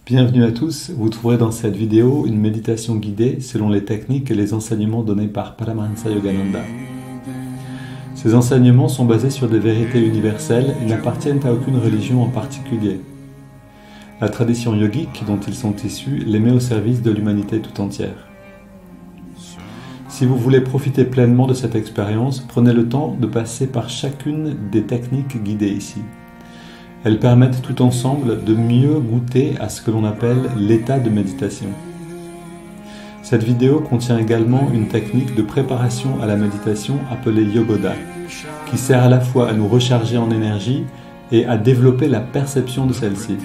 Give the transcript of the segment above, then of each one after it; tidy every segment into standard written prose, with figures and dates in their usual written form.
Bienvenue à tous, vous trouverez dans cette vidéo une méditation guidée selon les techniques et les enseignements donnés par Paramahansa Yogananda. Ces enseignements sont basés sur des vérités universelles et n'appartiennent à aucune religion en particulier. La tradition yogique dont ils sont issus les met au service de l'humanité tout entière. Si vous voulez profiter pleinement de cette expérience, prenez le temps de passer par chacune des techniques guidées ici. Elles permettent tout ensemble de mieux goûter à ce que l'on appelle l'état de méditation. Cette vidéo contient également une technique de préparation à la méditation appelée Yogoda, qui sert à la fois à nous recharger en énergie et à développer la perception de celle-ci.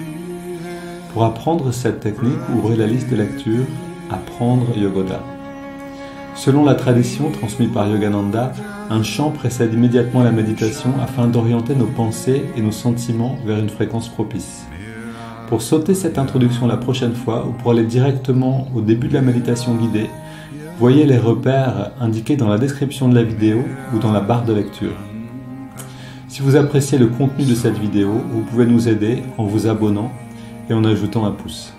Pour apprendre cette technique, ouvrez la liste de lecture « Apprendre Yogoda ». Selon la tradition transmise par Yogananda, un chant précède immédiatement la méditation afin d'orienter nos pensées et nos sentiments vers une fréquence propice. Pour sauter cette introduction la prochaine fois ou pour aller directement au début de la méditation guidée, voyez les repères indiqués dans la description de la vidéo ou dans la barre de lecture. Si vous appréciez le contenu de cette vidéo, vous pouvez nous aider en vous abonnant et en ajoutant un pouce.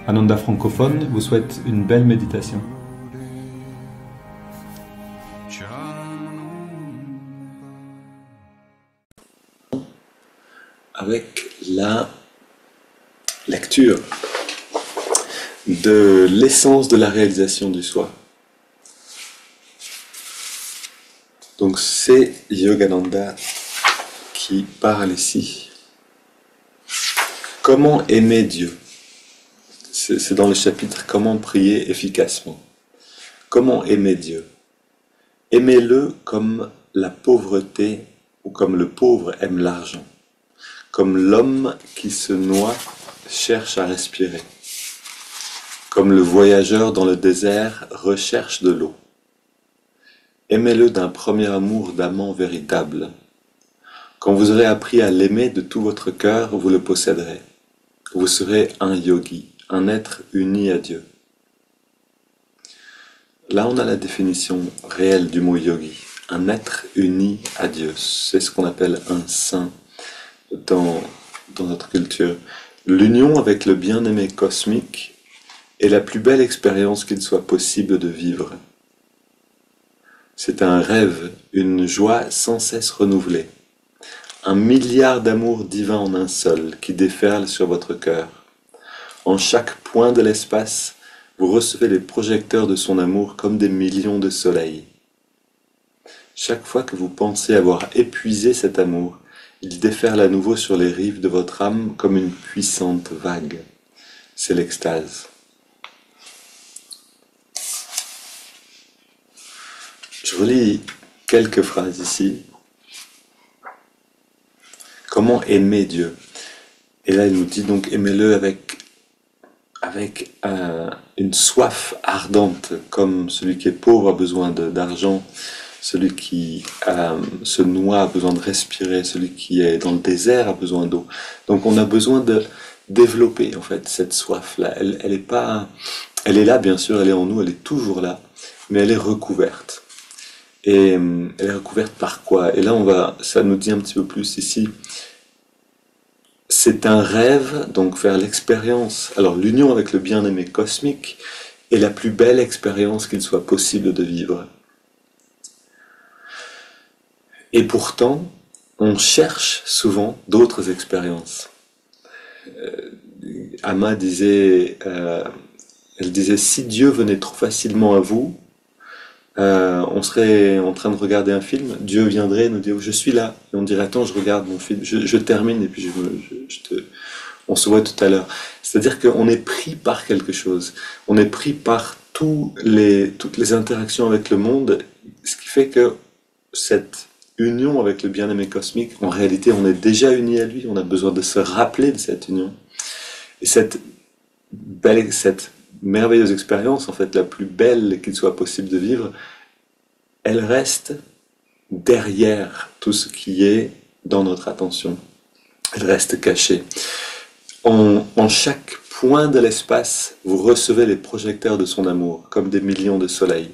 Ananda Francophone vous souhaite une belle méditation. Avec la lecture de l'essence de la réalisation du soi. Donc c'est Yogananda qui parle ici. Comment aimer Dieu? C'est dans le chapitre Comment prier efficacement. Comment aimer Dieu? Aimez-le comme la pauvreté ou comme le pauvre aime l'argent. Comme l'homme qui se noie cherche à respirer, comme le voyageur dans le désert recherche de l'eau. Aimez-le d'un premier amour d'amant véritable. Quand vous aurez appris à l'aimer de tout votre cœur, vous le posséderez. Vous serez un yogi, un être uni à Dieu. Là, on a la définition réelle du mot yogi, un être uni à Dieu. C'est ce qu'on appelle un saint. Dans notre culture. L'union avec le bien-aimé cosmique est la plus belle expérience qu'il soit possible de vivre. C'est un rêve, une joie sans cesse renouvelée, un milliard d'amour divin en un seul qui déferle sur votre cœur. En chaque point de l'espace, vous recevez les projecteurs de son amour comme des millions de soleils. Chaque fois que vous pensez avoir épuisé cet amour, il déferle à nouveau sur les rives de votre âme comme une puissante vague. C'est l'extase. Je relis quelques phrases ici. Comment aimer Dieu? Et là, il nous dit donc aimez-le avec une soif ardente, comme celui qui est pauvre a besoin d'argent. Celui qui se noie a besoin de respirer, celui qui est dans le désert a besoin d'eau. Donc on a besoin de développer en fait cette soif-là. Elle est là bien sûr, elle est en nous, elle est toujours là, mais elle est recouverte. Et elle est recouverte par quoi? Et là ça nous dit un petit peu plus ici. C'est un rêve, donc faire l'expérience. Alors l'union avec le bien-aimé cosmique est la plus belle expérience qu'il soit possible de vivre. Et pourtant, on cherche souvent d'autres expériences. Amma disait, elle disait, si Dieu venait trop facilement à vous, on serait en train de regarder un film, Dieu viendrait et nous dire, je suis là. Et on dirait, attends, je regarde mon film, je termine et puis on se voit tout à l'heure. C'est-à-dire qu'on est pris par quelque chose. On est pris par toutes les interactions avec le monde, ce qui fait que cette union avec le bien-aimé cosmique, en réalité on est déjà unis à lui, on a besoin de se rappeler de cette union. Et cette merveilleuse expérience, en fait la plus belle qu'il soit possible de vivre, elle reste derrière tout ce qui est dans notre attention. Elle reste cachée. En chaque point de l'espace, vous recevez les projecteurs de son amour, comme des millions de soleils.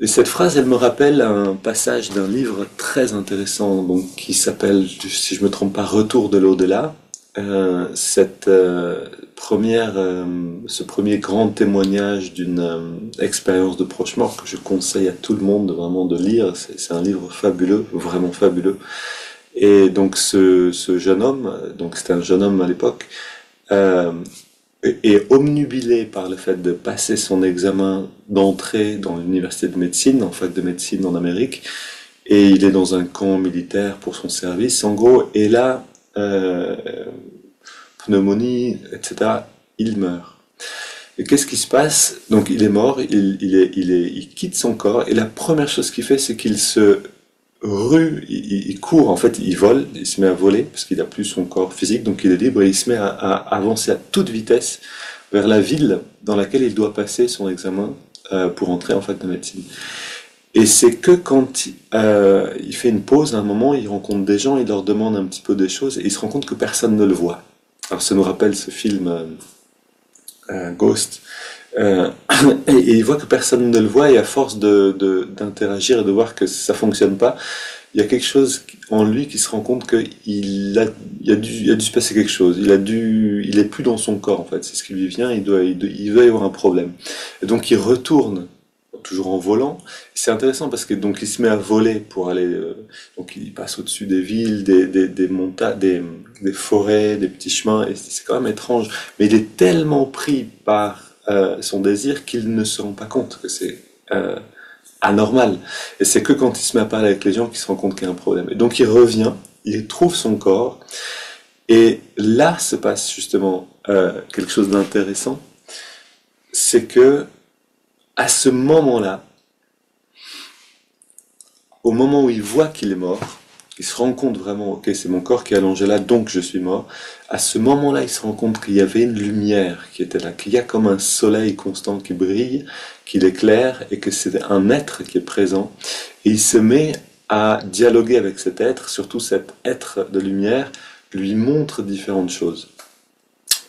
Et cette phrase, elle me rappelle un passage d'un livre très intéressant, donc, qui s'appelle, si je ne me trompe pas, Retour de l'au-delà, cette ce premier grand témoignage d'une expérience de proche mort que je conseille à tout le monde vraiment de lire. C'est un livre fabuleux, vraiment fabuleux. Et donc ce jeune homme, donc c'était un jeune homme à l'époque, euh, est omnubilé par le fait de passer son examen d'entrée dans l'université de médecine, en fac de médecine en Amérique, et il est dans un camp militaire pour son service, en gros, et là, euh, pneumonie, etc., il meurt. Et qu'est-ce qui se passe? Donc il est mort, il quitte son corps, et la première chose qu'il fait, c'est qu'il se il court, en fait, il vole, il se met à voler, parce qu'il n'a plus son corps physique, donc il est libre, et il se met à avancer à toute vitesse vers la ville dans laquelle il doit passer son examen pour entrer en fac de médecine. Et c'est que quand il fait une pause, à un moment, il rencontre des gens, il leur demande un petit peu des choses, et il se rend compte que personne ne le voit. Alors ça nous rappelle ce film Ghost. Euh, et il voit que personne ne le voit, et à force d'interagir et de voir que ça fonctionne pas, il y a quelque chose en lui qui se rend compte il a dû se passer quelque chose. Il est plus dans son corps, en fait. C'est ce qui lui vient, il doit y avoir un problème. Et donc il retourne, toujours en volant. C'est intéressant parce que donc il se met à voler pour aller, donc il passe au-dessus des villes, des montagnes, des forêts, des petits chemins, et c'est quand même étrange. Mais il est tellement pris par son désir qu'il ne se rend pas compte que c'est anormal. Et c'est que quand il se met à parler avec les gens qu'il se rend compte qu'il y a un problème. Et donc il revient, il trouve son corps, et là se passe justement quelque chose d'intéressant, c'est que à ce moment-là, au moment où il voit qu'il est mort, il se rend compte vraiment, ok, c'est mon corps qui est allongé là, donc je suis mort. À ce moment-là, il se rend compte qu'il y avait une lumière qui était là, qu'il y a comme un soleil constant qui brille, qu'il éclaire, et que c'est un être qui est présent. Et il se met à dialoguer avec cet être, surtout cet être de lumière, lui montre différentes choses.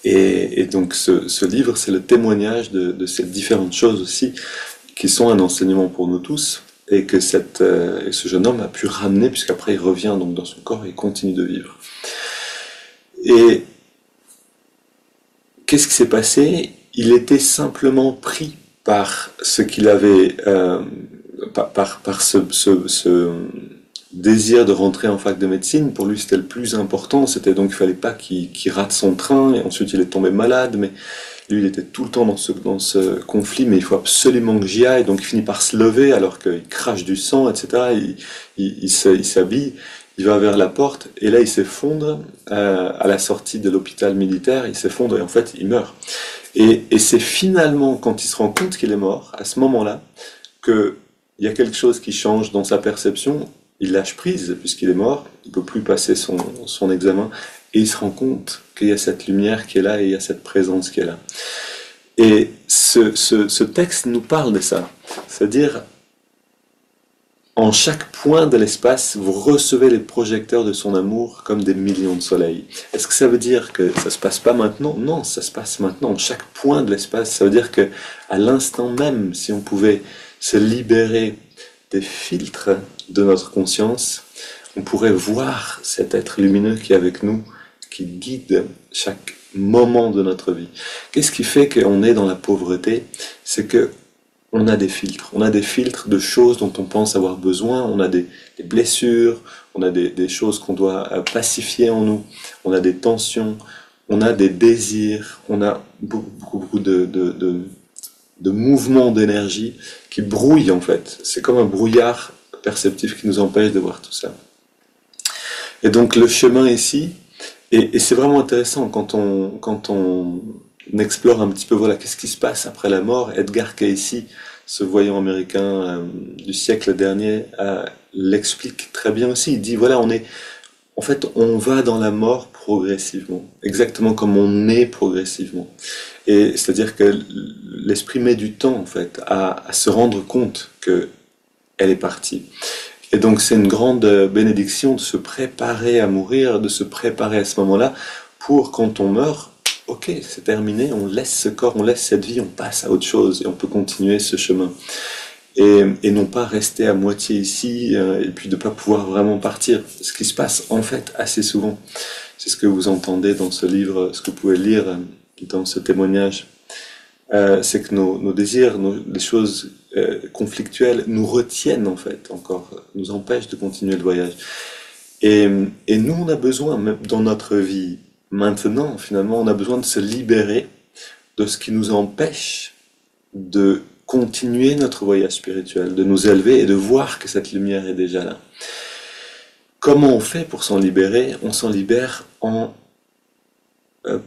Et donc ce livre, c'est le témoignage de ces différentes choses aussi, qui sont un enseignement pour nous tous, et que et ce jeune homme a pu ramener, puisqu'après il revient donc dans son corps et continue de vivre. Et qu'est-ce qui s'est passé? Il était simplement pris par ce qu'il avait, par ce désir de rentrer en fac de médecine. Pour lui, c'était le plus important. C'était donc, il fallait pas qu'il rate son train. Et ensuite, il est tombé malade. Mais lui, il était tout le temps dans ce conflit. Mais il faut absolument que j'y aille. Donc, il finit par se lever alors qu'il crache du sang, etc. Il s'habille. Il va vers la porte. Et là, il s'effondre. À la sortie de l'hôpital militaire, il s'effondre et en fait, il meurt. Et c'est finalement quand il se rend compte qu'il est mort, à ce moment-là, qu'il y a quelque chose qui change dans sa perception. Il lâche prise puisqu'il est mort, il ne peut plus passer son examen, et il se rend compte qu'il y a cette lumière qui est là et il y a cette présence qui est là. Et ce texte nous parle de ça, c'est-à-dire en chaque point de l'espace, vous recevez les projecteurs de son amour comme des millions de soleils. Est-ce que ça veut dire que ça se passe pas maintenant? Non, ça se passe maintenant. En chaque point de l'espace, ça veut dire que à l'instant même, si on pouvait se libérer des filtres de notre conscience, on pourrait voir cet être lumineux qui est avec nous, qui guide chaque moment de notre vie. Qu'est-ce qui fait qu'on est dans la pauvreté? C'est que on a des filtres de choses dont on pense avoir besoin, on a des blessures, on a des choses qu'on doit pacifier en nous, on a des tensions, on a des désirs, on a beaucoup de mouvements d'énergie qui brouillent en fait. C'est comme un brouillard perceptif qui nous empêche de voir tout ça. Et donc le chemin ici, et c'est vraiment intéressant quand on explore un petit peu, voilà, qu'est-ce qui se passe après la mort. Edgar Cayce, ce voyant américain du siècle dernier, l'explique très bien aussi. Il dit, voilà, en fait, on va dans la mort progressivement, exactement comme on est progressivement. Et c'est-à-dire que l'esprit met du temps, en fait, à se rendre compte que elle est partie. Et donc c'est une grande bénédiction de se préparer à mourir, de se préparer à ce moment-là, pour quand on meurt, ok, c'est terminé, on laisse ce corps, on laisse cette vie, on passe à autre chose, et on peut continuer ce chemin. Et non pas rester à moitié ici, et puis de ne pas pouvoir vraiment partir. Ce qui se passe en fait assez souvent. C'est ce que vous entendez dans ce livre, ce que vous pouvez lire dans ce témoignage. C'est que nos désirs, les choses conflictuelles nous retiennent en fait encore, nous empêchent de continuer le voyage. Et nous, on a besoin, même dans notre vie maintenant, finalement, on a besoin de se libérer de ce qui nous empêche de continuer notre voyage spirituel, de nous élever et de voir que cette lumière est déjà là. Comment on fait pour s'en libérer? On s'en libère en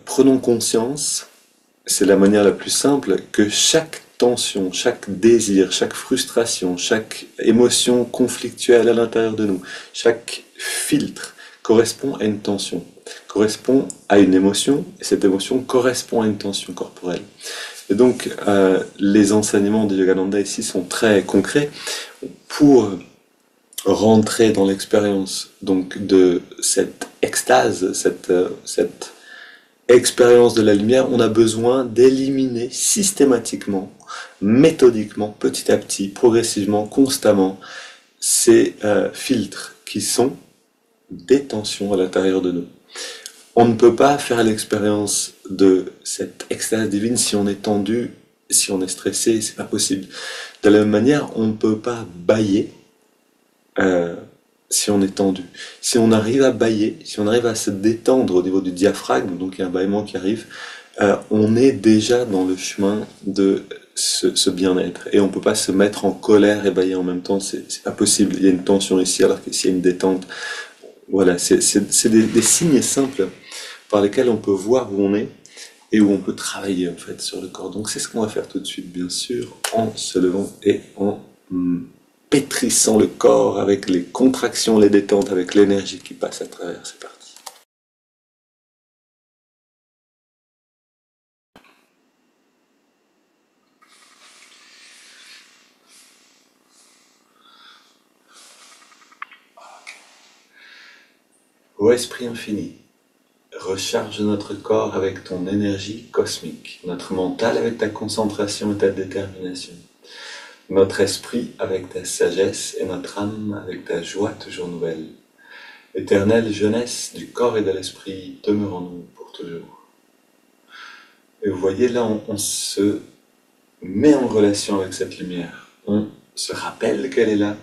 prenant conscience, c'est la manière la plus simple, que chaque tension, chaque désir, chaque frustration, chaque émotion conflictuelle à l'intérieur de nous, chaque filtre correspond à une tension, correspond à une émotion, et cette émotion correspond à une tension corporelle. Et donc, les enseignements de Yogananda ici sont très concrets pour rentrer dans l'expérience donc de cette extase, cette expérience de la lumière. On a besoin d'éliminer systématiquement, méthodiquement, petit à petit, progressivement, constamment, ces filtres qui sont des tensions à l'intérieur de nous. On ne peut pas faire l'expérience de cette extase divine si on est tendu, si on est stressé, c'est pas possible. De la même manière, on ne peut pas bâiller si on est tendu. Si on arrive à bâiller, si on arrive à se détendre au niveau du diaphragme, donc il y a un bâillement qui arrive, on est déjà dans le chemin de ce bien-être. Et on ne peut pas se mettre en colère et bâiller en même temps, c'est pas possible. Il y a une tension ici alors qu'ici il y a une détente. Voilà, c'est des signes simples par lesquels on peut voir où on est et où on peut travailler en fait sur le corps. Donc c'est ce qu'on va faire tout de suite, bien sûr, en se levant et en pétrissant le corps avec les contractions, les détentes, avec l'énergie qui passe à travers. C'est parti. Ô Esprit infini, recharge notre corps avec ton énergie cosmique, notre mental avec ta concentration et ta détermination, notre esprit avec ta sagesse et notre âme avec ta joie toujours nouvelle. Éternelle jeunesse du corps et de l'esprit, demeure en nous pour toujours. Et vous voyez là, on se met en relation avec cette lumière, on se rappelle qu'elle est là,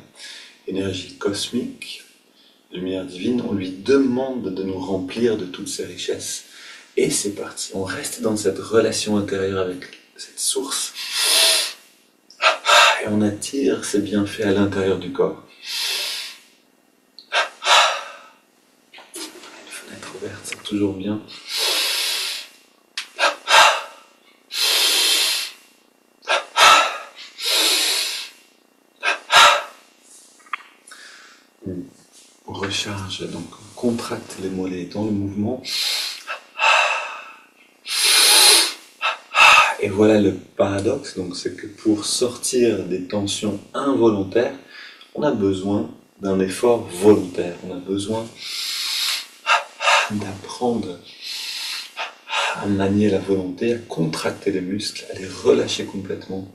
énergie cosmique, lumière divine, on lui demande de nous remplir de toutes ses richesses. Et c'est parti, on reste dans cette relation intérieure avec cette source. Et on attire ces bienfaits à l'intérieur du corps. Une fenêtre ouverte, c'est toujours bien. On recharge, donc on contracte les mollets dans le mouvement. Et voilà le paradoxe, donc c'est que pour sortir des tensions involontaires, on a besoin d'un effort volontaire, on a besoin d'apprendre à manier la volonté, à contracter les muscles, à les relâcher complètement.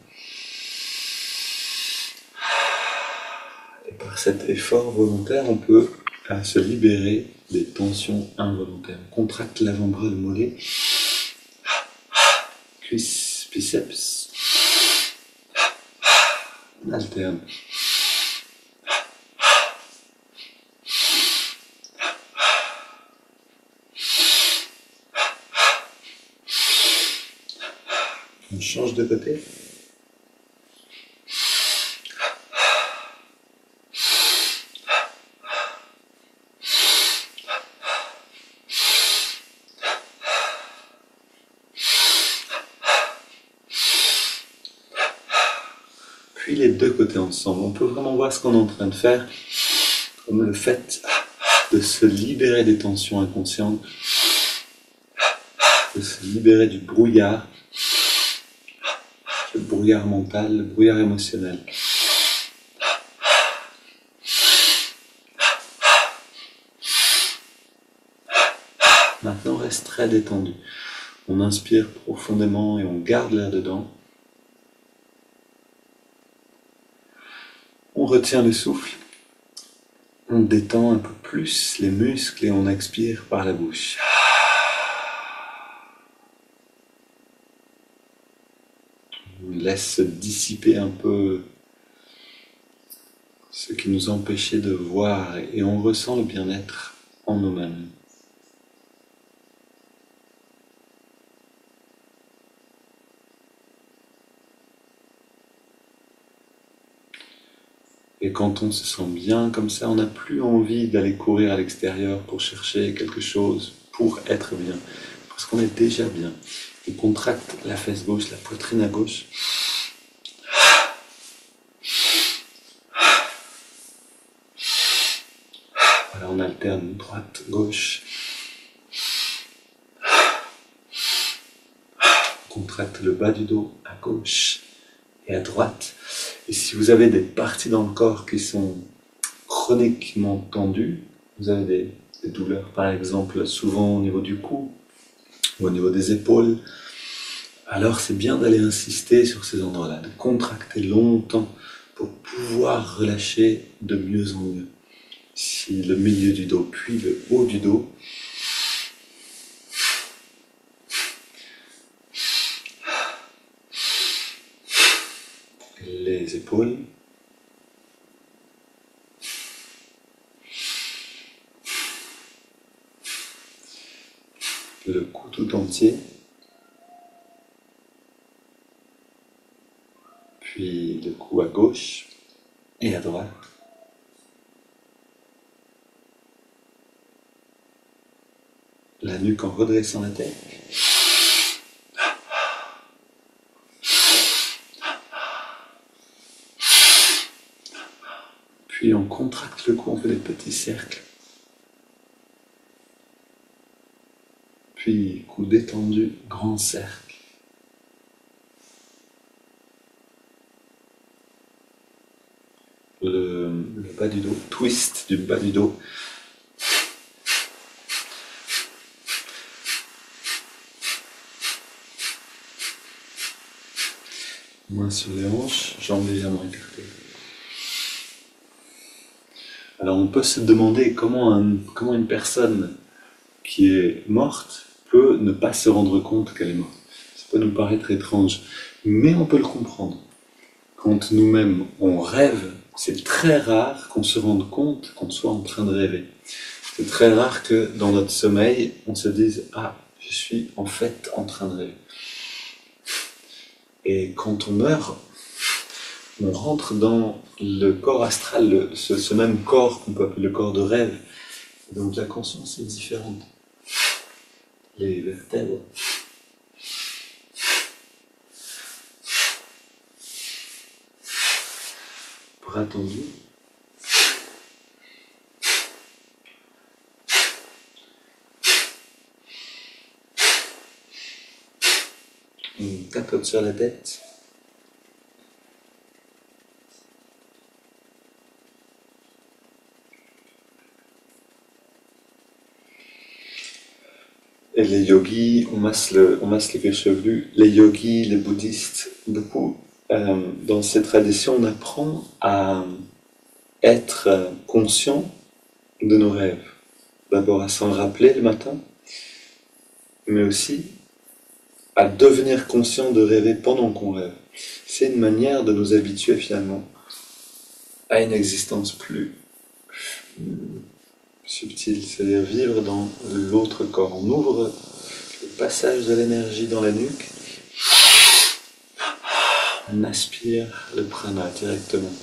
Et par cet effort volontaire, on peut se libérer des tensions involontaires. On contracte l'avant-bras, le mollet, cuisses, biceps, on alterne. On change de côté. Puis les deux côtés ensemble. On peut vraiment voir ce qu'on est en train de faire, comme le fait de se libérer des tensions inconscientes, de se libérer du brouillard, le brouillard mental, le brouillard émotionnel. Maintenant, on reste très détendu. On inspire profondément et on garde l'air dedans. On retient le souffle. On détend un peu plus les muscles et on expire par la bouche. On laisse se dissiper un peu ce qui nous empêchait de voir et on ressent le bien-être en nous-mêmes. Et quand on se sent bien comme ça, on n'a plus envie d'aller courir à l'extérieur pour chercher quelque chose, pour être bien. Parce qu'on est déjà bien. On contracte la fesse gauche, la poitrine à gauche. Voilà, on alterne droite, gauche. On contracte le bas du dos à gauche et à droite. Et si vous avez des parties dans le corps qui sont chroniquement tendues, vous avez des douleurs par exemple souvent au niveau du cou ou au niveau des épaules, alors c'est bien d'aller insister sur ces endroits-là, de contracter longtemps pour pouvoir relâcher de mieux en mieux. Ici le milieu du dos puis le haut du dos. Les épaules. Le cou tout entier. Puis le cou à gauche et à droite. La nuque en redressant la tête. Puis on contracte le cou, on fait des petits cercles. Puis cou détendu, grand cercle. Le bas du dos, twist du bas du dos. Main sur les hanches, jambes légèrement écartées. Alors on peut se demander comment une personne qui est morte peut ne pas se rendre compte qu'elle est morte. Ça peut nous paraître étrange, mais on peut le comprendre. Quand nous-mêmes on rêve, c'est très rare qu'on se rende compte qu'on soit en train de rêver. C'est très rare que dans notre sommeil, on se dise « Ah, je suis en fait en train de rêver ». Et quand on meurt, on rentre dans le corps astral, ce même corps qu'on peut appeler le corps de rêve. Donc la conscience est différente. Les vertèbres. Bras tendus. On tapote sur la tête. Et les yogis, on masse les cuirs chevelus. Les yogis, les bouddhistes, beaucoup, dans ces traditions, on apprend à être conscient de nos rêves. D'abord à s'en rappeler le matin, mais aussi à devenir conscient de rêver pendant qu'on rêve. C'est une manière de nous habituer finalement à une existence plus subtile, c'est-à-dire vivre dans l'autre corps. On ouvre le passage de l'énergie dans la nuque, on aspire le prana directement.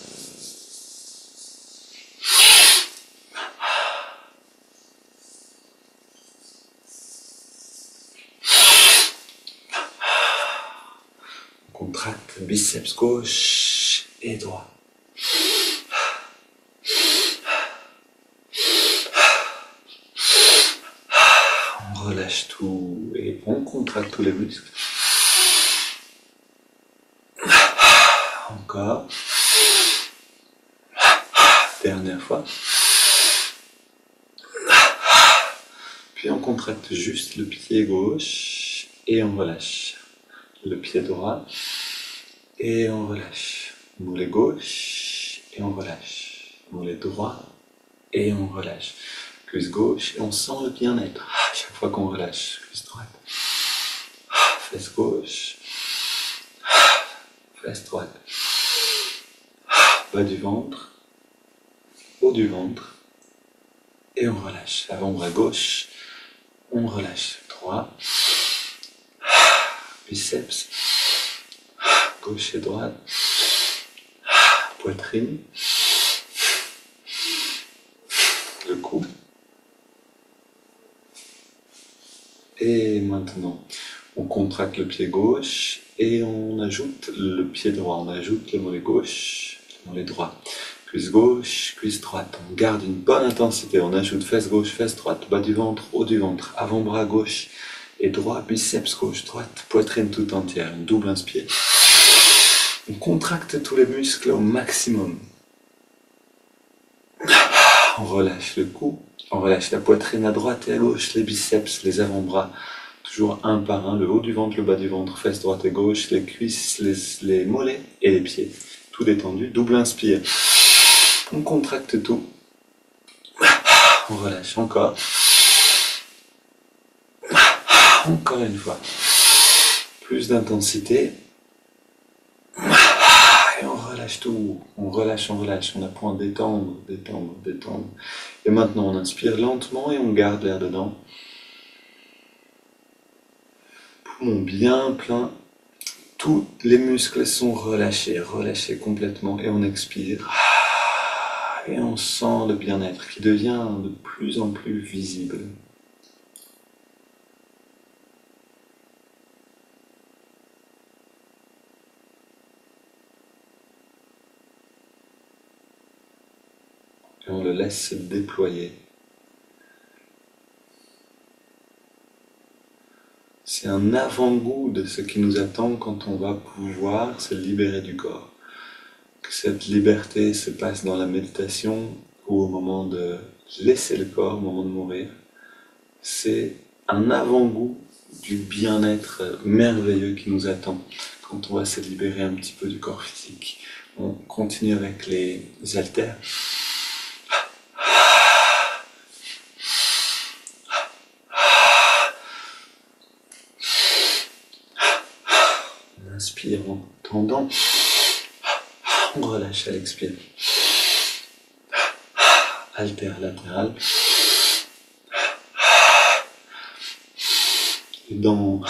On contracte biceps gauche et droit. On relâche tout et on contracte tous les muscles. Encore. Dernière fois. Puis on contracte juste le pied gauche et on relâche. Le pied droit et on relâche. Mollet gauche et on relâche. Mollet droit et on relâche. Cuisse gauche, et on sent le bien-être à chaque fois qu'on relâche. Cuisse droite, fesse gauche, fesse droite, bas du ventre, haut du ventre, et on relâche. Avant-bras gauche, on relâche. Droit, biceps, gauche et droite, poitrine, le cou. Et maintenant, on contracte le pied gauche et on ajoute le pied droit. On ajoute le mollet gauche, le mollet droit. Cuisse gauche, cuisse droite. On garde une bonne intensité. On ajoute fesse gauche, fesse droite, bas du ventre, haut du ventre, avant-bras gauche et droit, biceps gauche, droite, poitrine tout entière. Une double inspire. On contracte tous les muscles au maximum. On relâche le cou, on relâche la poitrine à droite et à gauche, les biceps, les avant-bras, toujours un par un, le haut du ventre, le bas du ventre, fesses droite et gauche, les cuisses, les mollets et les pieds. Tout détendu, double inspire. On contracte tout. On relâche encore. Encore une fois. Plus d'intensité. Et on relâche tout. On relâche, on apprend à détendre, détendre, détendre. Et maintenant on inspire lentement et on garde l'air dedans. Poumon bien plein. Tous les muscles sont relâchés, relâchés complètement. Et on expire. Et on sent le bien-être qui devient de plus en plus visible. Et on le laisse se déployer. C'est un avant-goût de ce qui nous attend quand on va pouvoir se libérer du corps. Que cette liberté se passe dans la méditation ou au moment de laisser le corps, au moment de mourir. C'est un avant-goût du bien-être merveilleux qui nous attend quand on va se libérer un petit peu du corps physique. On continue avec les haltères. On inspire en tendant. On relâche à l'expire. Haltère latéral. Et dans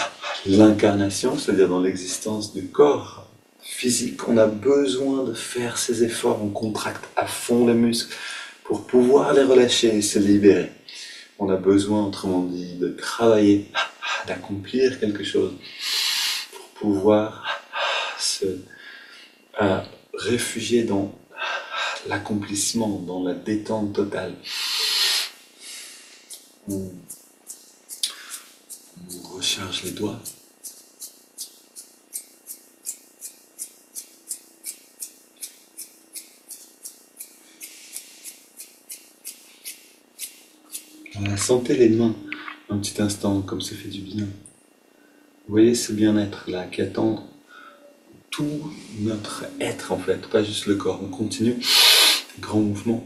l'incarnation, c'est-à-dire dans l'existence du corps physique, on a besoin de faire ces efforts. On contracte à fond les muscles pour pouvoir les relâcher et se libérer. On a besoin, autrement dit, de travailler, d'accomplir quelque chose pour pouvoir se réfugier dans l'accomplissement, dans la détente totale. On recharge les doigts. Voilà, sentez les mains un petit instant comme ça fait du bien. Vous voyez ce bien-être là qui attend tout notre être en fait, pas juste le corps. On continue, grand mouvement.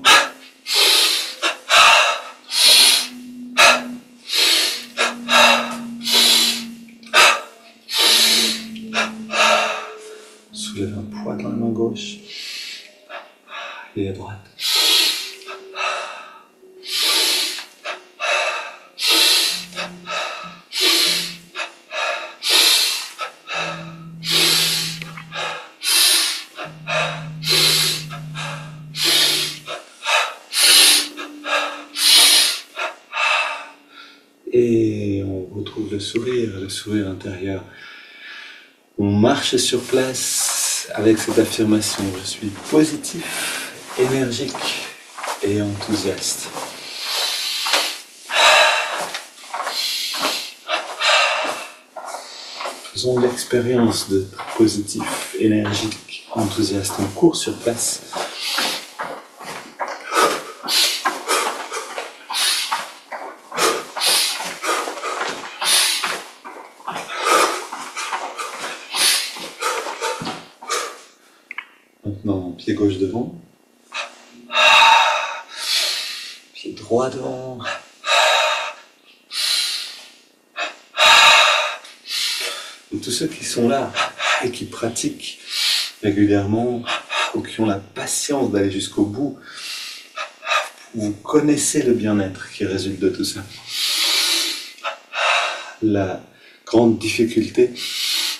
Soulève un poids dans la main gauche et à droite. Et on retrouve le sourire intérieur. On marche sur place avec cette affirmation. Je suis positif, énergique et enthousiaste. Faisons l'expérience de positif, énergique, enthousiaste. On court sur place. Maintenant, pied gauche devant. droit devant. Et tous ceux qui sont là et qui pratiquent régulièrement ou qui ont la patience d'aller jusqu'au bout, vous connaissez le bien-être qui résulte de tout ça. La grande difficulté,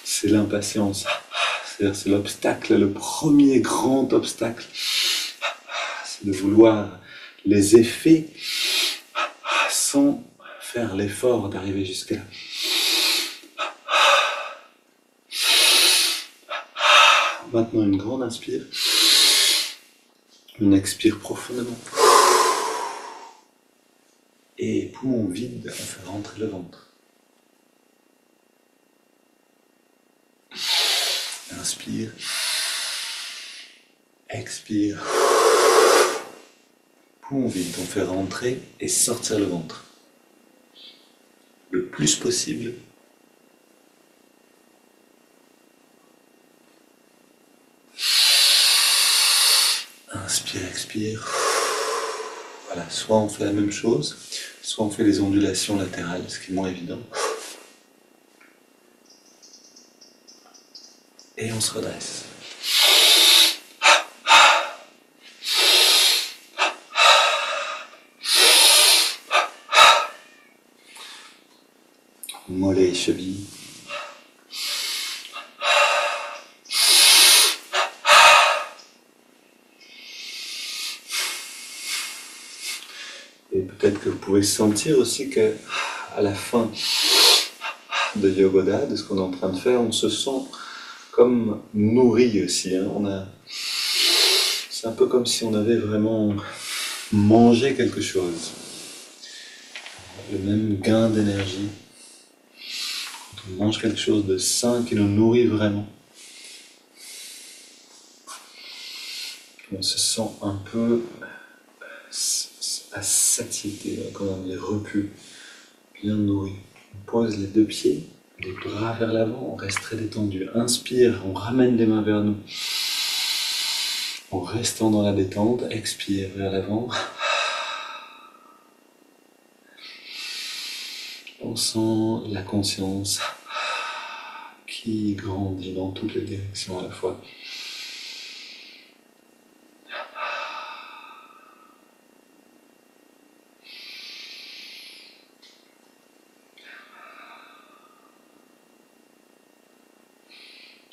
c'est l'impatience. C'est-à-dire, c'est l'obstacle, le premier grand obstacle. C'est de vouloir les effets sans faire l'effort d'arriver jusque-là. Maintenant, une grande inspire. On expire profondément. Et poumon vide, on fait rentrer le ventre. Inspire. Expire. Poumon vide, on fait rentrer et sortir le ventre. Le plus possible. Inspire, expire. Voilà, soit on fait la même chose, soit on fait les ondulations latérales, ce qui est moins évident. Et on se redresse. Mollets et chevilles. Et peut-être que vous pouvez sentir aussi que à la fin de Yogoda, de ce qu'on est en train de faire, on se sent comme nourri aussi. C'est un peu comme si on avait vraiment mangé quelque chose. Le même gain d'énergie. Quand on mange quelque chose de sain qui nous nourrit vraiment. On se sent un peu à satiété, comme on dit, repu, bien nourri. On pose les deux pieds, les bras vers l'avant, on reste très détendu. Inspire, on ramène les mains vers nous. En restant dans la détente, expire vers l'avant. On sent la conscience qui grandit dans toutes les directions à la fois.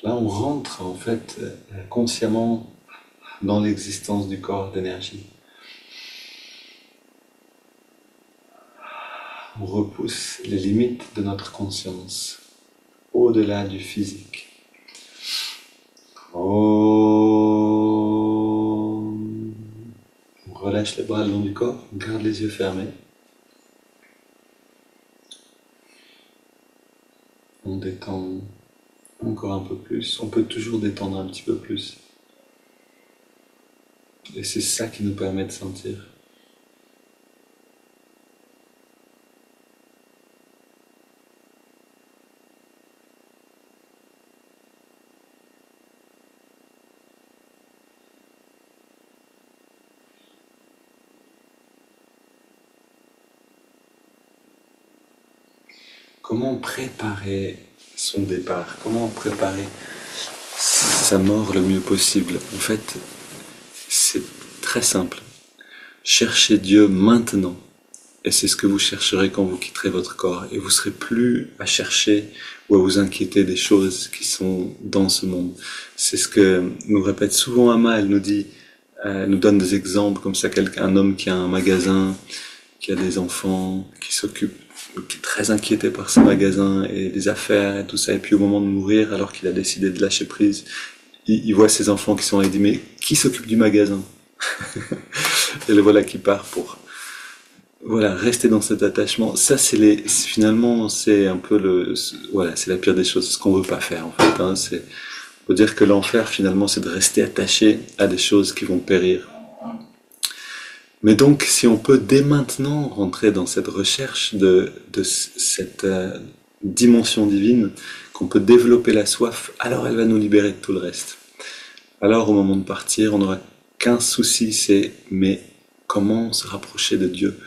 Là, on rentre en fait consciemment dans l'existence du corps d'énergie. On repousse les limites de notre conscience au-delà du physique. On relâche les bras le long du corps, on garde les yeux fermés. On détend encore un peu plus, on peut toujours détendre un petit peu plus. Et c'est ça qui nous permet de sentir. Comment préparer son départ? Comment préparer sa mort le mieux possible? En fait, c'est très simple. Cherchez Dieu maintenant. Et c'est ce que vous chercherez quand vous quitterez votre corps. Et vous ne serez plus à chercher ou à vous inquiéter des choses qui sont dans ce monde. C'est ce que nous répète souvent Amma. Elle nous dit, nous donne des exemples comme ça. Un homme qui a un magasin, qui a des enfants, qui s'occupe, qui est très inquiété par ses magasins et des affaires et tout ça. Et puis au moment de mourir, alors qu'il a décidé de lâcher prise, il voit ses enfants qui sont là, il dit mais qui s'occupe du magasin? Et le voilà qui part pour rester dans cet attachement. Ça finalement c'est un peu c'est la pire des choses, c'est ce qu'on veut pas faire en fait. Faut dire que l'enfer finalement c'est de rester attaché à des choses qui vont périr. Mais donc, si on peut dès maintenant rentrer dans cette recherche de cette dimension divine, qu'on peut développer la soif, alors elle va nous libérer de tout le reste. Alors, au moment de partir, on n'aura qu'un souci, c'est mais comment se rapprocher de Dieu.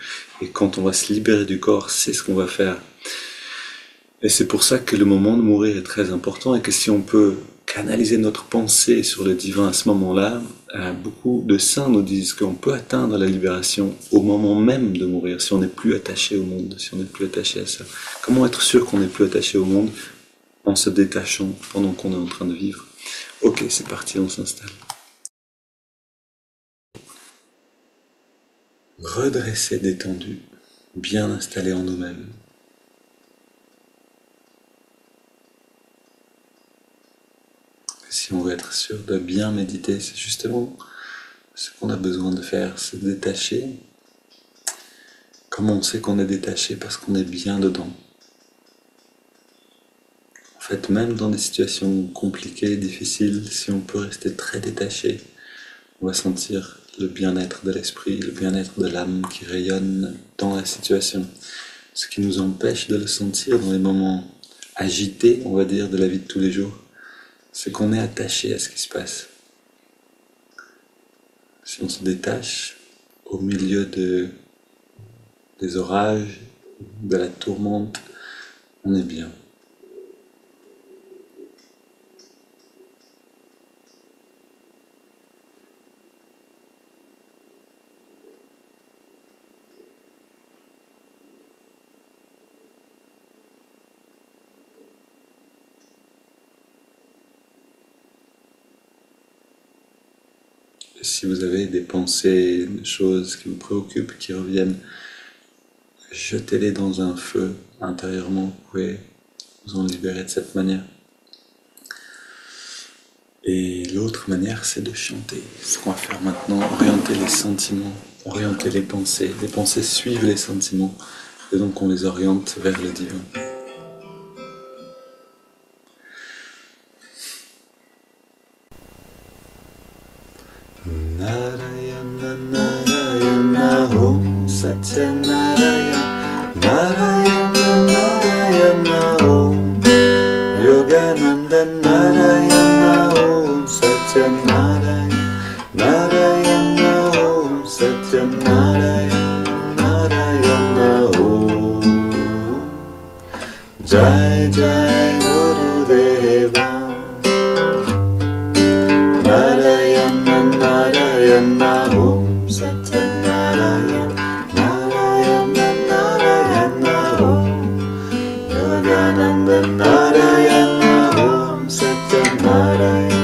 Et quand on va se libérer du corps, c'est ce qu'on va faire. Et c'est pour ça que le moment de mourir est très important et que si on peut canaliser notre pensée sur le divin à ce moment-là, beaucoup de saints nous disent qu'on peut atteindre la libération au moment même de mourir, si on n'est plus attaché au monde, si on n'est plus attaché à ça. Comment être sûr qu'on n'est plus attaché au monde en se détachant pendant qu'on est en train de vivre? Ok, c'est parti, on s'installe. Redressé, détendu, bien installé en nous-mêmes. Si on veut être sûr de bien méditer, c'est justement ce qu'on a besoin de faire, se détacher. Comment on sait qu'on est détaché? Parce qu'on est bien dedans. En fait, même dans des situations compliquées, difficiles, si on peut rester très détaché, on va sentir le bien-être de l'esprit, le bien-être de l'âme qui rayonne dans la situation. Ce qui nous empêche de le sentir dans les moments agités, on va dire, de la vie de tous les jours, c'est qu'on est attaché à ce qui se passe. Si on se détache au milieu des orages, de la tourmente, on est bien. Si vous avez des pensées, des choses qui vous préoccupent, qui reviennent, jetez-les dans un feu intérieurement, vous pouvez vous en libérer de cette manière. Et l'autre manière, c'est de chanter. Ce qu'on va faire maintenant, orienter les sentiments, orienter les pensées. Les pensées suivent les sentiments, et donc on les oriente vers le divin. Narayana Narayana Om Satya Narayana Narayana Narayana Om Yogananda Narayana Om Satya Narayana Narayana Om Satya Narayana Narayana Om Jai Jai Gurudeva Narayana Narayana Om Satya Narayana Narayana Narayana Om Yogananda Narayana Om Satya Narayana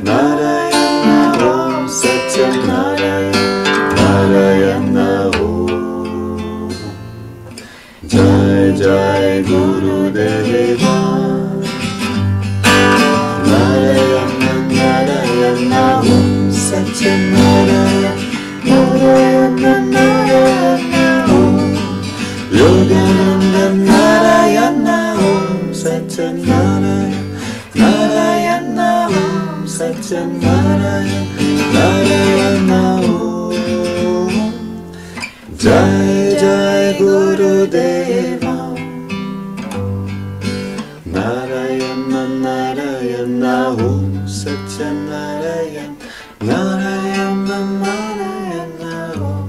Narayana Om Satya Narayana Narayana Om Jai Jai Gurudeva Narayana Narayana Om Satya Narayana Narayana Narayana Om Yogananda Narayana Om Satya Narayana Narayana Om Satya Narayana Narayana Om Jai Jai Gurudeva Narayana Narayana Om Satya Narayana Narayana Narayana Om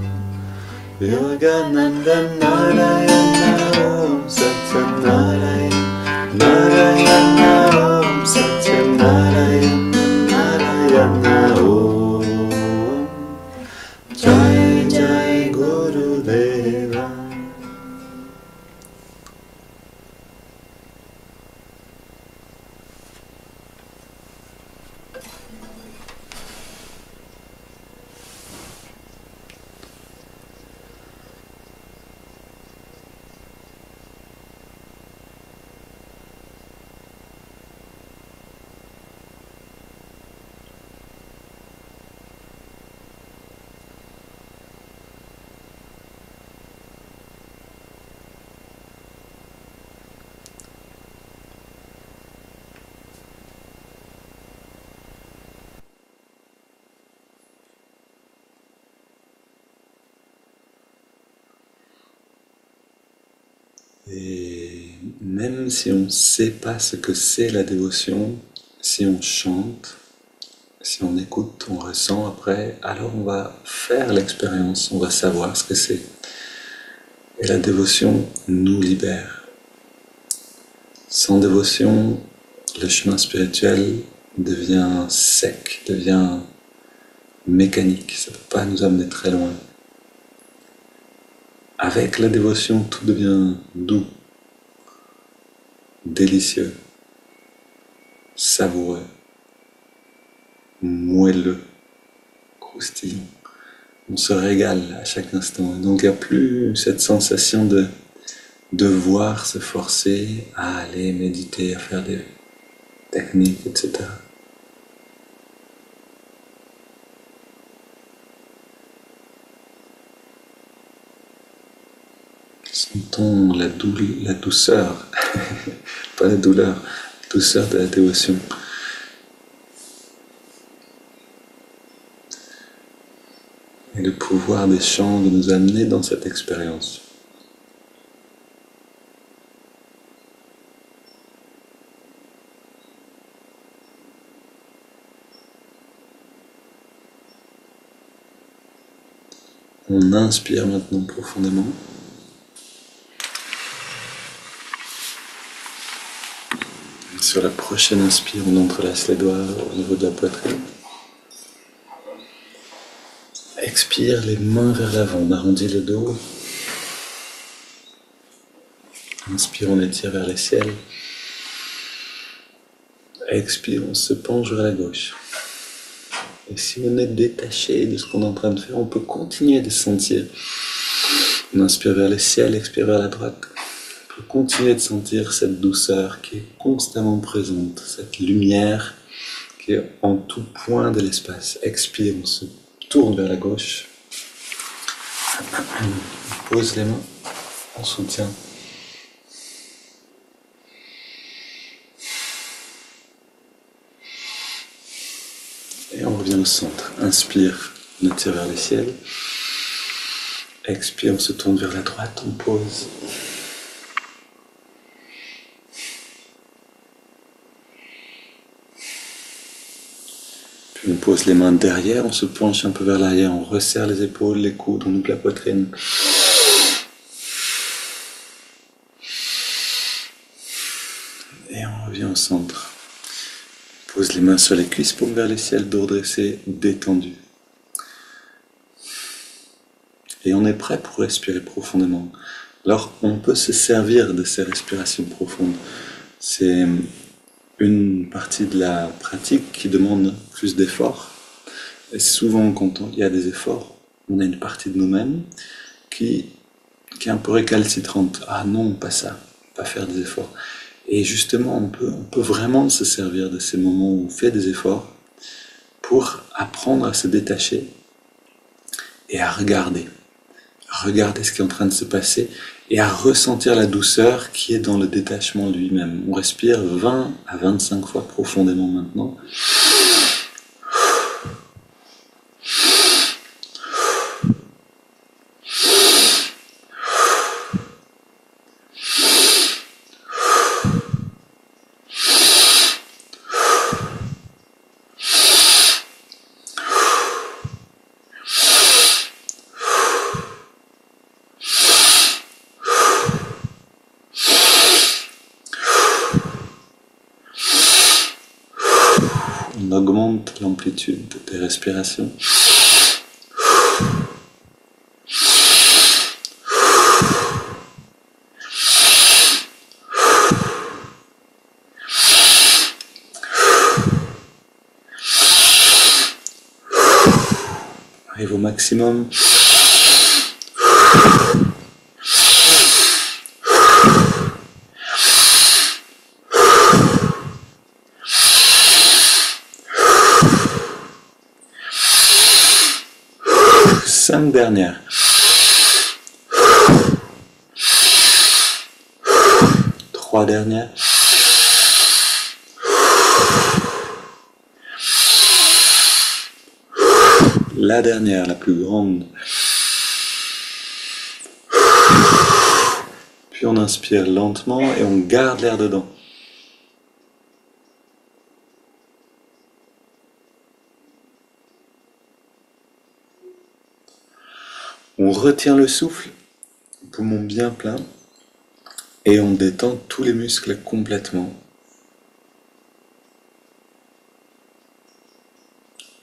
Yogananda Narayana Om Satya Narayana Narayana Om Satya Narayana Narayana Om Jai Jai Gurudeva. Et même si on ne sait pas ce que c'est la dévotion, si on chante, Si on écoute, on ressent après, alors on va faire l'expérience, on va savoir ce que c'est. Et la dévotion nous libère. Sans dévotion, le chemin spirituel devient sec, devient mécanique, ça ne peut pas nous amener très loin. Avec la dévotion, tout devient doux, délicieux, savoureux, moelleux, croustillant. On se régale à chaque instant. Et donc il n'y a plus cette sensation de devoir se forcer à aller méditer, à faire des techniques, etc. Sentons la douceur, pas la douleur, la douceur de la dévotion. Et le pouvoir des chants de nous amener dans cette expérience. On inspire maintenant profondément. Sur la prochaine inspire, on entrelace les doigts au niveau de la poitrine. Expire, les mains vers l'avant, on arrondit le dos. Inspire, on étire vers les ciels. Expire, on se penche vers la gauche. Et si on est détaché de ce qu'on est en train de faire, on peut continuer de sentir. On inspire vers les ciels, expire vers la droite. On peut continuer de sentir cette douceur qui est constamment présente, cette lumière qui est en tout point de l'espace. Expire, on se tourne vers la gauche. On pose les mains en soutien. Et on revient au centre. Inspire, on tire vers les ciels. Expire, on se tourne vers la droite, on pose. Puis on pose les mains derrière, on se penche un peu vers l'arrière, on resserre les épaules, les coudes, on ouvre la poitrine. Et on revient au centre. Pose les mains sur les cuisses, paume vers les ciels, dos dressé, détendu. Et on est prêt pour respirer profondément. Alors on peut se servir de ces respirations profondes. C'est une partie de la pratique qui demande plus d'efforts. Et souvent quand il y a des efforts, on a une partie de nous-mêmes qui est un peu récalcitrante. Ah non, pas ça, pas faire des efforts. Et justement, on peut vraiment se servir de ces moments où on fait des efforts pour apprendre à se détacher et à regarder ce qui est en train de se passer et à ressentir la douceur qui est dans le détachement lui-même. On respire 20 à 25 fois profondément maintenant. On augmente l'amplitude des respirations. Arrive au maximum. Cinq dernières. Trois dernières. La dernière, la plus grande. Puis on inspire lentement et on garde l'air dedans. On retient le souffle, poumon bien plein, et on détend tous les muscles complètement.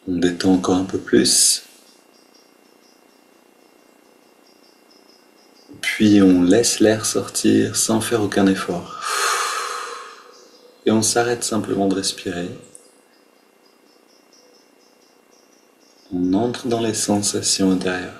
On détend encore un peu plus. Puis on laisse l'air sortir sans faire aucun effort. Et on s'arrête simplement de respirer. On entre dans les sensations intérieures.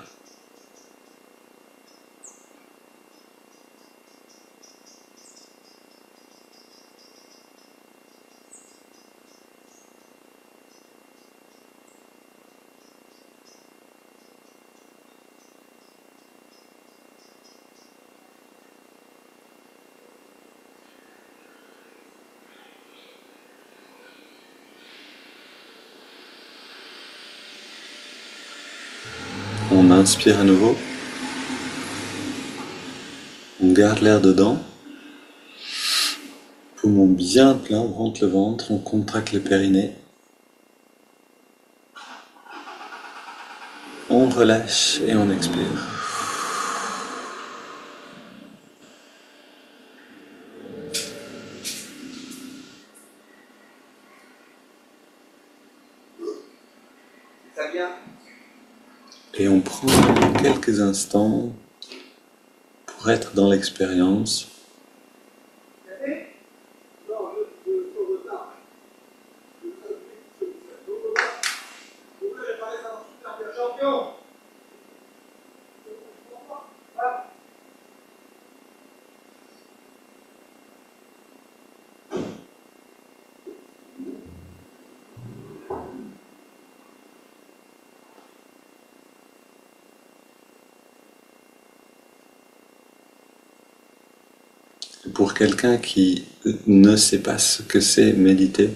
On inspire à nouveau. On garde l'air dedans. Poumon bien plein, on rentre le ventre, on contracte le périnée. On relâche et on expire. Et on prend quelques instants pour être dans l'expérience. Pour quelqu'un qui ne sait pas ce que c'est méditer,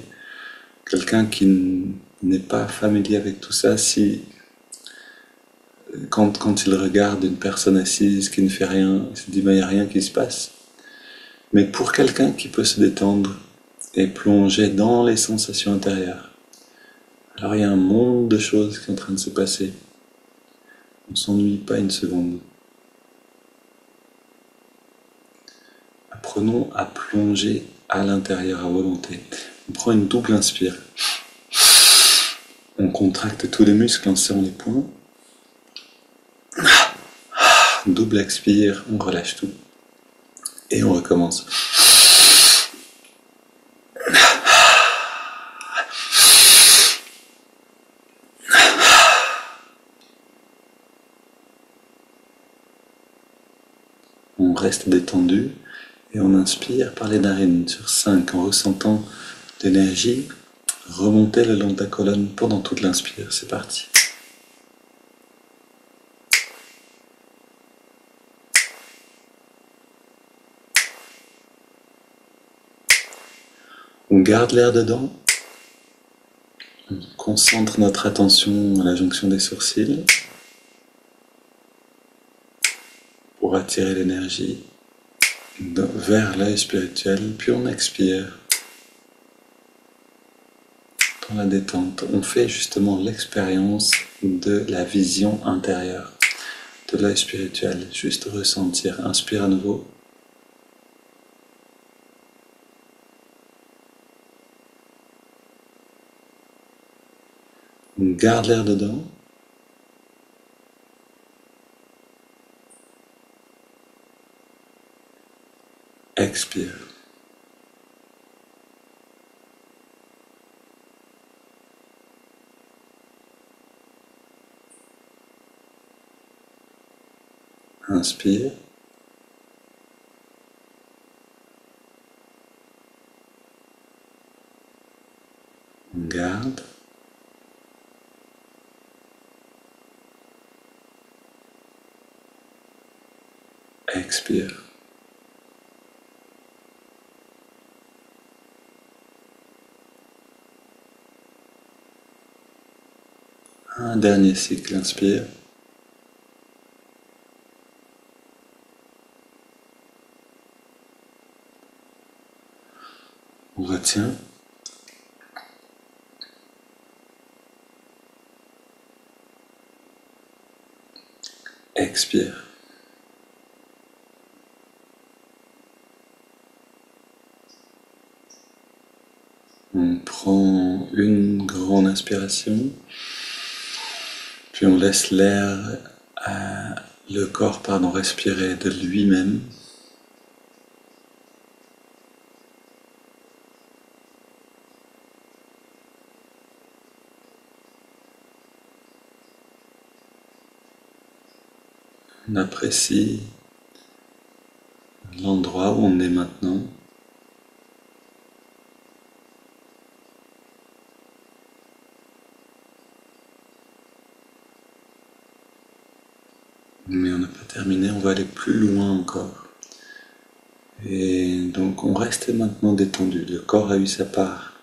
quelqu'un qui n'est pas familier avec tout ça, si quand il regarde une personne assise qui ne fait rien, il se dit, il n'y a rien qui se passe. Mais pour quelqu'un qui peut se détendre et plonger dans les sensations intérieures, alors il y a un monde de choses qui est en train de se passer. On ne s'ennuie pas une seconde. Apprenons à plonger à l'intérieur à volonté. On prend une double inspire. On contracte tous les muscles en serrant les poings. Double expire, on relâche tout. Et on recommence. On reste détendu et on inspire par les narines sur 5 en ressentant l'énergie remonter le long de la colonne pendant toute l'inspire. C'est parti. On garde l'air dedans. On concentre notre attention à la jonction des sourcils pour attirer l'énergie vers l'œil spirituel, puis on expire dans la détente. On fait justement l'expérience de la vision intérieure, de l'œil spirituel, juste ressentir. Inspire à nouveau. On garde l'air dedans. Expire. Inspire. On garde. Expire. Un dernier cycle, inspire. On retient. expire. On prend une grande inspiration, puis on laisse le corps respirer de lui-même. On apprécie l'endroit où on est maintenant. Mais on n'a pas terminé, on va aller plus loin encore. Et donc on reste maintenant détendu. Le corps a eu sa part.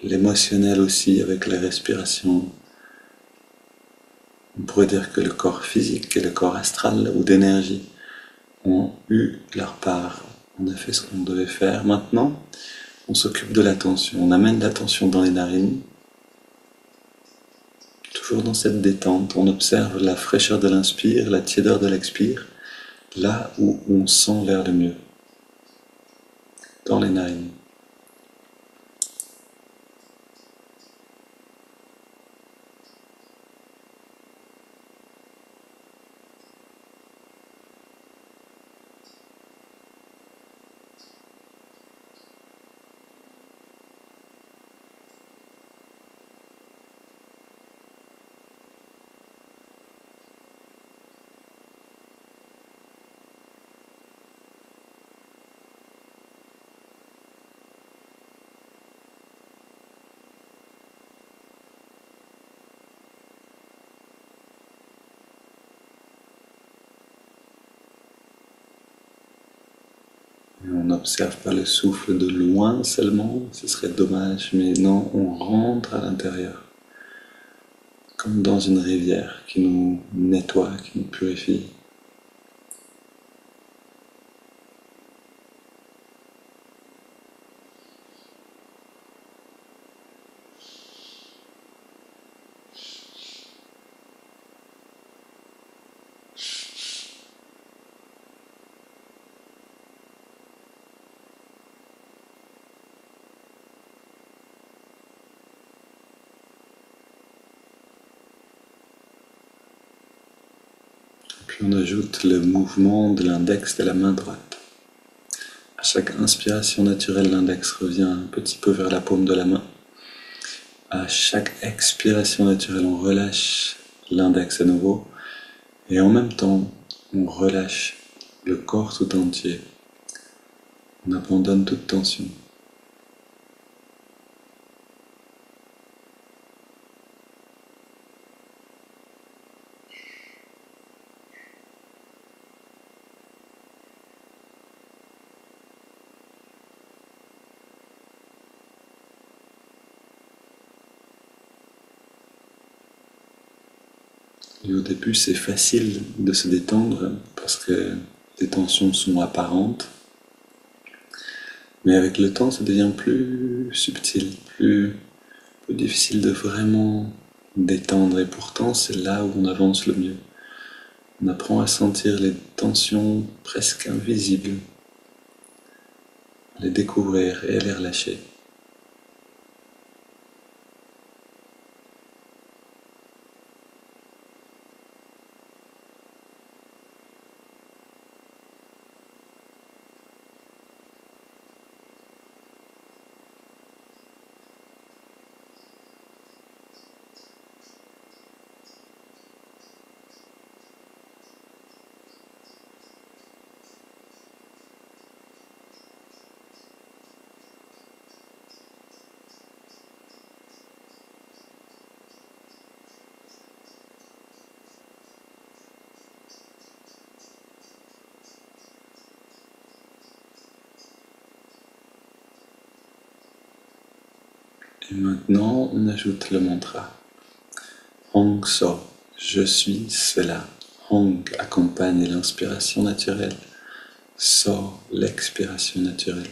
L'émotionnel aussi avec la respiration. On pourrait dire que le corps physique et le corps astral ou d'énergie ont eu leur part. On a fait ce qu'on devait faire. Maintenant, on s'occupe de l'attention. On amène l'attention dans les narines. Toujours dans cette détente, on observe la fraîcheur de l'inspire, la tiédeur de l'expire, là où on sent vers le mieux, dans les narines. Et on n'observe pas le souffle de loin seulement, ce serait dommage, mais non, on rentre à l'intérieur, comme dans une rivière qui nous nettoie, qui nous purifie. Puis on ajoute le mouvement de l'index de la main droite. À chaque inspiration naturelle, l'index revient un petit peu vers la paume de la main. À chaque expiration naturelle, on relâche l'index à nouveau. Et en même temps, on relâche le corps tout entier. On abandonne toute tension. Et au début, c'est facile de se détendre parce que les tensions sont apparentes. Mais avec le temps, ça devient plus subtil, plus difficile de vraiment détendre. Et pourtant, c'est là où on avance le mieux. On apprend à sentir les tensions presque invisibles, à les découvrir et à les relâcher. Et maintenant, on ajoute le mantra. Hong So, je suis cela. Hong accompagne l'inspiration naturelle. So, l'expiration naturelle.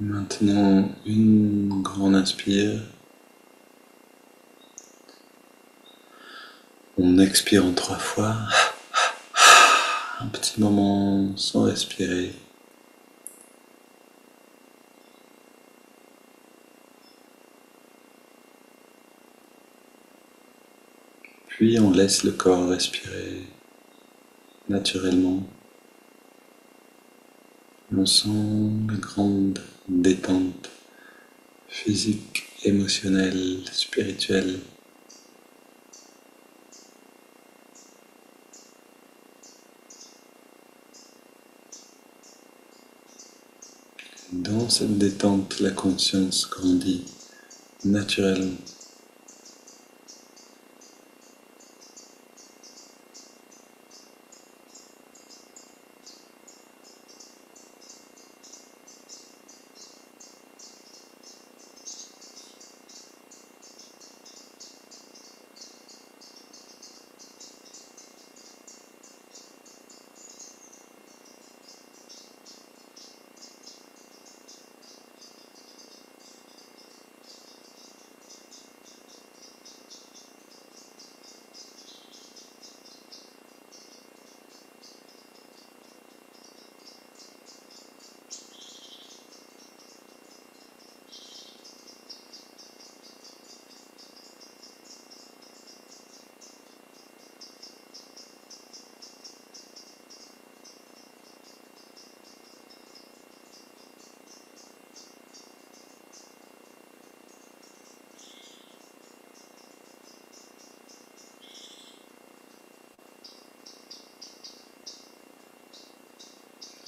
Maintenant, une grande inspire. On expire en 3 fois. Un petit moment sans respirer. Puis on laisse le corps respirer naturellement. On sent une grande détente physique, émotionnelle, spirituelle. Dans cette détente, la conscience grandit naturellement.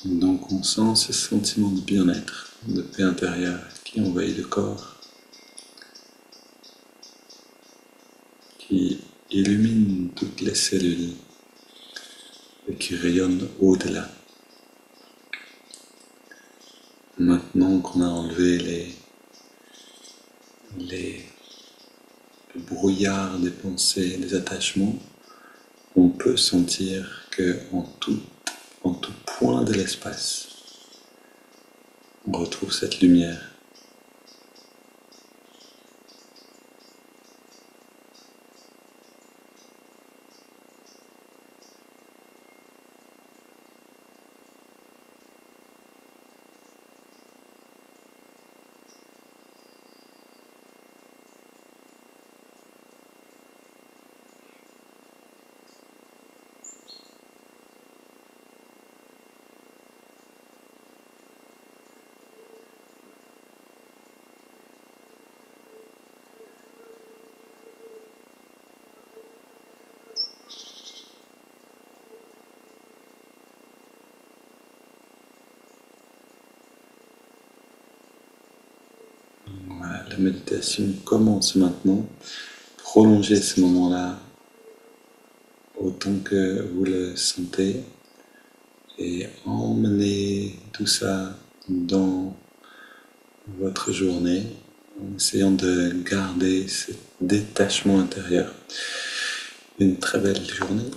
Donc on sent ce sentiment de bien-être, de paix intérieure qui envahit le corps, qui illumine toutes les cellules et qui rayonne au-delà. Maintenant qu'on a enlevé le brouillard des pensées, des attachements, on peut sentir qu'en tout point de l'espace, on retrouve cette lumière. Voilà, la méditation commence maintenant. Prolongez ce moment-là autant que vous le sentez et emmenez tout ça dans votre journée en essayant de garder ce détachement intérieur. Une très belle journée.